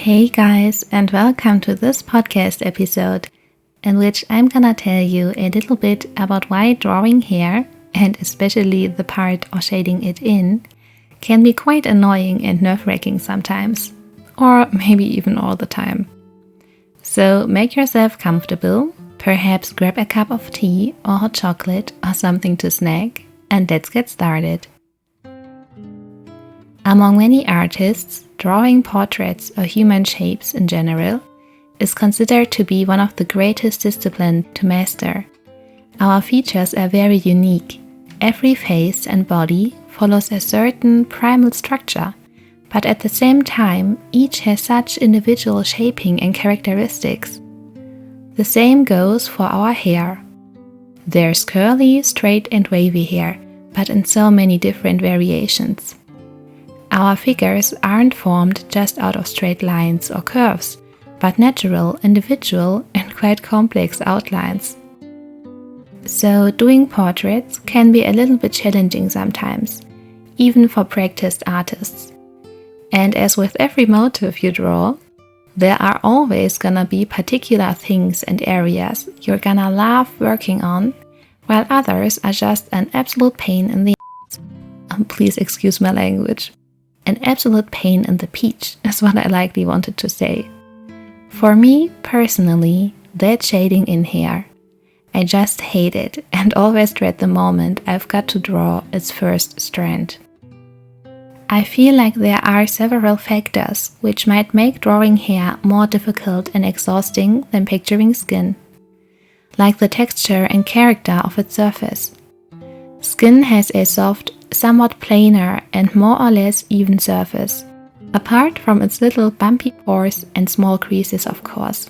Hey guys, and welcome to this podcast episode in which I'm gonna tell you a little bit about why drawing hair, and especially the part of shading it in, can be quite annoying and nerve-wracking sometimes, or maybe even all the time. So make yourself comfortable, perhaps grab a cup of tea or hot chocolate or something to snack, and let's get started. Among many artists, drawing portraits or human shapes in general is considered to be one of the greatest disciplines to master. Our features are very unique. Every face and body follows a certain primal structure, but at the same time, each has such individual shaping and characteristics. The same goes for our hair. There's curly, straight and wavy hair, but in so many different variations. Our figures aren't formed just out of straight lines or curves, but natural, individual and quite complex outlines. So doing portraits can be a little bit challenging sometimes, even for practiced artists. And as with every motif you draw, there are always gonna be particular things and areas you're gonna love working on, while others are just an absolute pain in the ass. Please excuse my language. An absolute pain in the peach is what I likely wanted to say. For me, personally, that shading in hair. I just hate it and always dread the moment I've got to draw its first strand. I feel like there are several factors which might make drawing hair more difficult and exhausting than picturing skin. Like the texture and character of its surface. Skin has a soft, somewhat plainer and more or less even surface, apart from its little bumpy pores and small creases of course.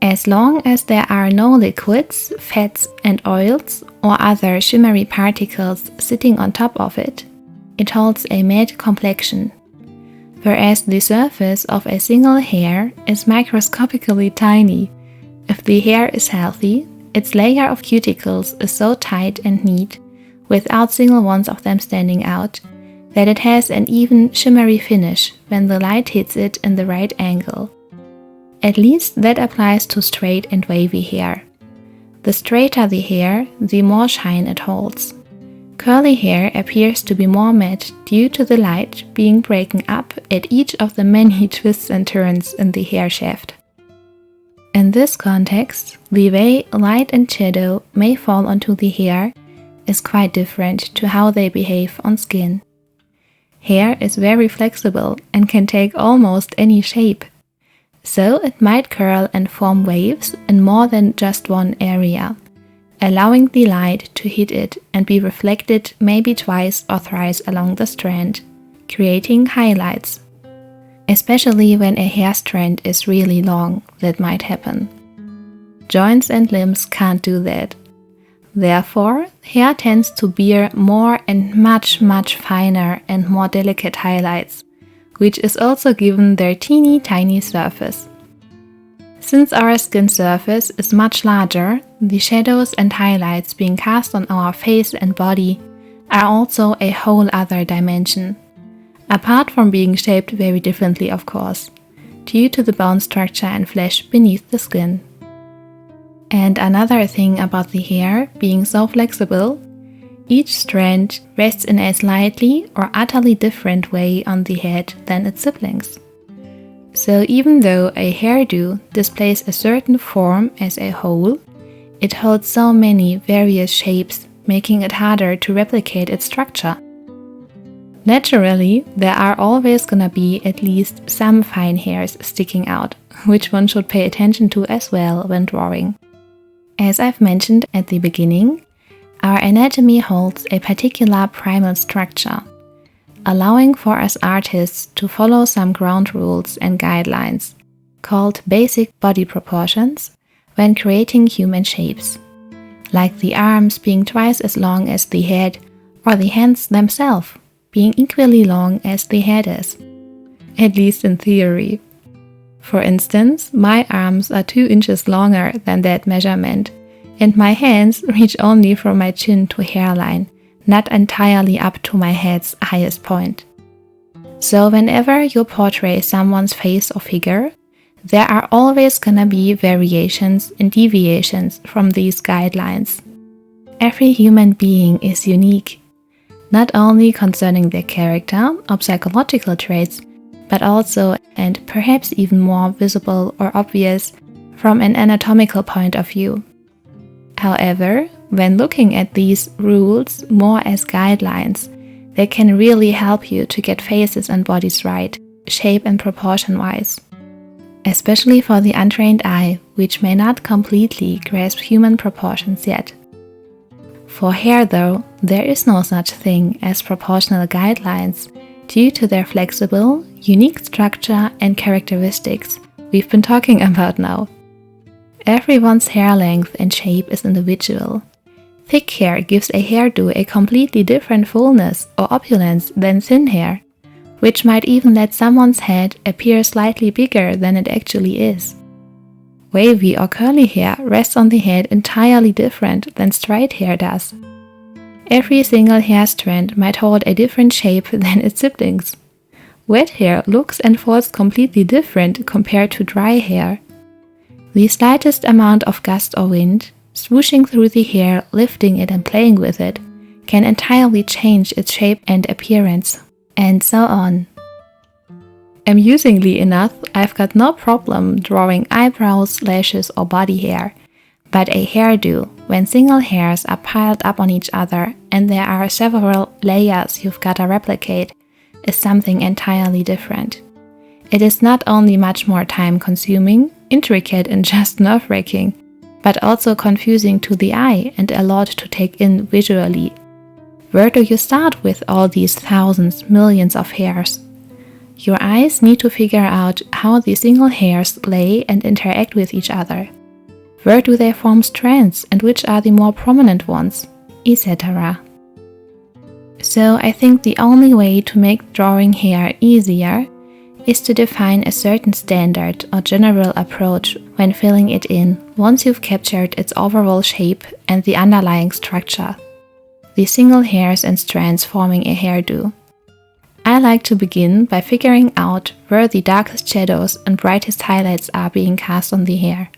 As long as there are no liquids, fats and oils or other shimmery particles sitting on top of it, it holds a matte complexion, whereas the surface of a single hair is microscopically tiny. If the hair is healthy, its layer of cuticles is so tight and neat, without single ones of them standing out, that it has an even shimmery finish when the light hits it in the right angle. At least that applies to straight and wavy hair. The straighter the hair, the more shine it holds. Curly hair appears to be more matte due to the light being broken up at each of the many twists and turns in the hair shaft. In this context, the way light and shadow may fall onto the hair is quite different to how they behave on skin. Hair is very flexible and can take almost any shape, so it might curl and form waves in more than just one area, allowing the light to hit it and be reflected maybe twice or thrice along the strand, creating highlights. Especially when a hair strand is really long, that might happen. Joints and limbs can't do that. Therefore, hair tends to bear more and much finer and more delicate highlights, which is also given their teeny tiny surface. Since our skin surface is much larger, the shadows and highlights being cast on our face and body are also a whole other dimension, apart from being shaped very differently of course, due to the bone structure and flesh beneath the skin. And another thing about the hair being so flexible, each strand rests in a slightly or utterly different way on the head than its siblings. So even though a hairdo displays a certain form as a whole, it holds so many various shapes, making it harder to replicate its structure. Naturally, there are always gonna be at least some fine hairs sticking out, which one should pay attention to as well when drawing. As I've mentioned at the beginning, our anatomy holds a particular primal structure, allowing for us artists to follow some ground rules and guidelines, called basic body proportions, when creating human shapes, like the arms being twice as long as the head, or the hands themselves being equally long as the head is, at least in theory. For instance, my arms are 2 inches longer than that measurement, and my hands reach only from my chin to hairline, not entirely up to my head's highest point. So whenever you portray someone's face or figure, there are always gonna be variations and deviations from these guidelines. Every human being is unique, not only concerning their character or psychological traits, but also, and perhaps even more visible or obvious, from an anatomical point of view. However, when looking at these rules more as guidelines, they can really help you to get faces and bodies right, shape and proportion wise. Especially for the untrained eye, which may not completely grasp human proportions yet. For hair though, there is no such thing as proportional guidelines due to their flexible, unique structure and characteristics we've been talking about now. Everyone's hair length and shape is individual. Thick hair gives a hairdo a completely different fullness or opulence than thin hair, which might even let someone's head appear slightly bigger than it actually is. Wavy or curly hair rests on the head entirely different than straight hair does. Every single hair strand might hold a different shape than its siblings. Wet hair looks and falls completely different compared to dry hair. The slightest amount of gust or wind, swooshing through the hair, lifting it and playing with it, can entirely change its shape and appearance, and so on. Amusingly enough, I've got no problem drawing eyebrows, lashes or body hair, but a hairdo, when single hairs are piled up on each other and there are several layers you've gotta replicate, is something entirely different. It is not only much more time consuming, intricate and just nerve-wracking, but also confusing to the eye and a lot to take in visually. Where do you start with all these thousands, millions of hairs? Your eyes need to figure out how the single hairs lay and interact with each other. Where do they form strands and which are the more prominent ones, etc. So I think the only way to make drawing hair easier is to define a certain standard or general approach when filling it in once you've captured its overall shape and the underlying structure, the single hairs and strands forming a hairdo. I like to begin by figuring out where the darkest shadows and brightest highlights are being cast on the hair.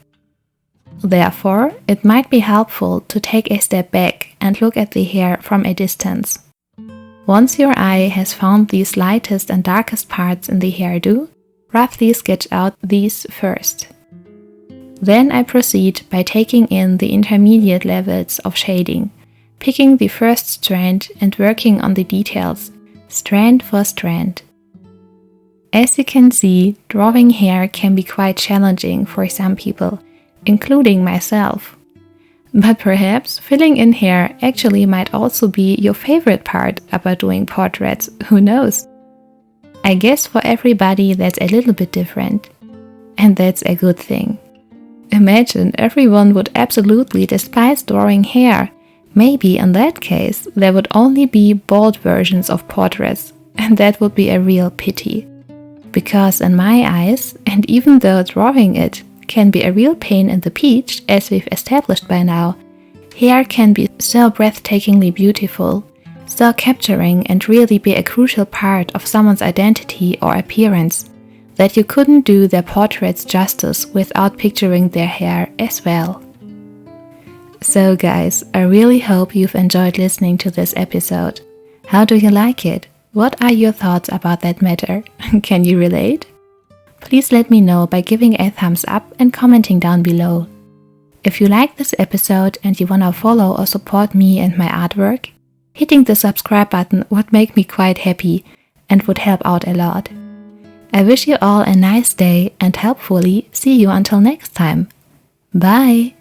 Therefore, it might be helpful to take a step back and look at the hair from a distance. Once your eye has found these lightest and darkest parts in the hairdo, roughly sketch out these first. Then I proceed by taking in the intermediate levels of shading, picking the first strand and working on the details, strand for strand. As you can see, drawing hair can be quite challenging for some people, including myself. But perhaps filling in hair actually might also be your favorite part about doing portraits, who knows? I guess for everybody that's a little bit different. And that's a good thing. Imagine everyone would absolutely despise drawing hair. Maybe in that case there would only be bald versions of portraits, and that would be a real pity. Because in my eyes, and even though drawing it can be a real pain in the peach, as we've established by now, hair can be so breathtakingly beautiful, so capturing and really be a crucial part of someone's identity or appearance, that you couldn't do their portraits justice without picturing their hair as well. So guys, I really hope you've enjoyed listening to this episode. How do you like it? What are your thoughts about that matter? Can you relate? Please let me know by giving a thumbs up and commenting down below. If you like this episode and you wanna follow or support me and my artwork, hitting the subscribe button would make me quite happy and would help out a lot. I wish you all a nice day and hopefully see you until next time. Bye!